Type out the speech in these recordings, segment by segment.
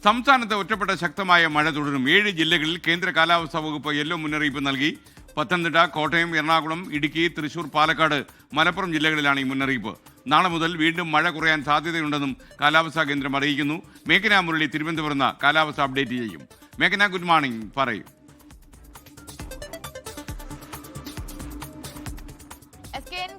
സംസ്ഥാനത്ത് ഒറ്റപ്പെട്ട ശക്തമായ മഴ തുടരും. 7 ജില്ലകളിൽ കേന്ദ്ര കാലാവസ്ഥാ വകുപ്പ് യെല്ലോ മുന്നറിയിപ്പ് നൽകി. പത്തനംതിട്ട, കോട്ടയം, എറണാകുളം, ഇടുക്കി, തൃശൂർ, പാലക്കാട്, മലപ്പുറം ജില്ലകളിലാണ് ഈ മുന്നറിയിപ്പ്. നാളെ മുതൽ വീണ്ടും മഴ കുറയാൻ സാധ്യതയുണ്ടെന്നും കാലാവസ്ഥാ കേന്ദ്രം അറിയിക്കുന്നു. മേഘന മുരളി തിരുവനന്തപുരത്ത് കാലാവസ്ഥ അപ്ഡേറ്റ് ചെയ്യും. മേഘന, ഗുഡ് മോർണിംഗ്, പറയൂ.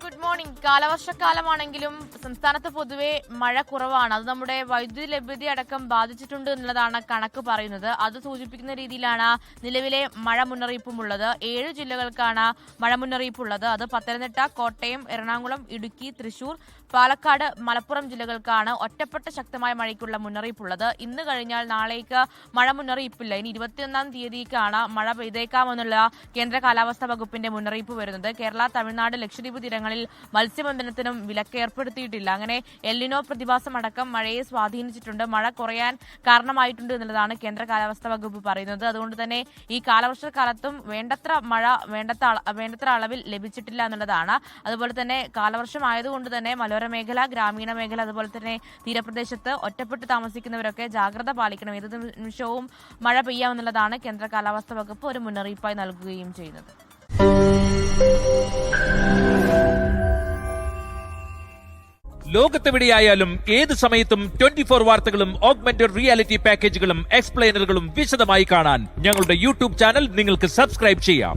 Good morning. കാലവർഷക്കാലമാണെങ്കിലും സംസ്ഥാനത്ത് പൊതുവെ മഴ കുറവാണ്. അത് നമ്മുടെ വൈദ്യുതി ലഭ്യത അടക്കം ബാധിച്ചിട്ടുണ്ട് എന്നുള്ളതാണ് കണക്ക് പറയുന്നത്. അത് സൂചിപ്പിക്കുന്ന രീതിയിലാണ് നിലവിലെ മഴ മുന്നറിയിപ്പുമുള്ളത്. 7 ജില്ലകൾക്കാണ് മഴ മുന്നറിയിപ്പുള്ളത്. അത് പത്തനംതിട്ട, കോട്ടയം, എറണാകുളം, ഇടുക്കി, തൃശൂർ, പാലക്കാട്, മലപ്പുറം ജില്ലകൾക്കാണ് ഒറ്റപ്പെട്ട ശക്തമായ മഴയ്ക്കുള്ള മുന്നറിയിപ്പുള്ളത്. ഇന്ന് കഴിഞ്ഞാൽ നാളേക്ക് മഴ മുന്നറിയിപ്പില്ല. ഇനി 21-ാം തീയതിക്കാണ് മഴ പെയ്തേക്കാമെന്നുള്ള കേന്ദ്ര കാലാവസ്ഥാ വകുപ്പിന്റെ മുന്നറിയിപ്പ് വരുന്നത്. കേരള, തമിഴ്നാട്, ലക്ഷദ്വീപ് തീരങ്ങളിൽ മത്സ്യബന്ധനത്തിനും വിലക്ക് ഏർപ്പെടുത്തിയിട്ടില്ല. അങ്ങനെ എൽനിനോ പ്രതിഭാസം അടക്കം മഴയെ സ്വാധീനിച്ചിട്ടുണ്ട്. മഴ കുറയാൻ കാരണമായിട്ടുണ്ട് എന്നുള്ളതാണ് കേന്ദ്ര കാലാവസ്ഥാ വകുപ്പ് പറയുന്നത്. അതുകൊണ്ട് തന്നെ ഈ കാലവർഷക്കാലത്തും വേണ്ടത്ര മഴ വേണ്ടത്ര അളവിൽ ലഭിച്ചിട്ടില്ല എന്നുള്ളതാണ്. അതുപോലെ തന്നെ കാലവർഷമായതുകൊണ്ട് തന്നെ മലയോര മേഖല, ഗ്രാമീണ മേഖല, അതുപോലെ തന്നെ തീരപ്രദേശത്ത് ഒറ്റപ്പെട്ട് താമസിക്കുന്നവരൊക്കെ ജാഗ്രത പാലിക്കണം. ഏത് നിമിഷവും മഴ പെയ്യാമെന്നുള്ളതാണ് കേന്ദ്ര കാലാവസ്ഥാ വകുപ്പ് ഒരു മുന്നറിയിപ്പായി നൽകുകയും ചെയ്യുന്നത്. ലോകത്തെവിടെയായാലും ഏത് സമയത്തും 24 വാർത്തകളും ഓഗ്മെന്റഡ് റിയാലിറ്റി പാക്കേജുകളും എക്സ്പ്ലെയിനറുകളും വിശദമായി കാണാൻ ഞങ്ങളുടെ യൂട്യൂബ് ചാനൽ നിങ്ങൾക്ക് സബ്സ്ക്രൈബ് ചെയ്യാം.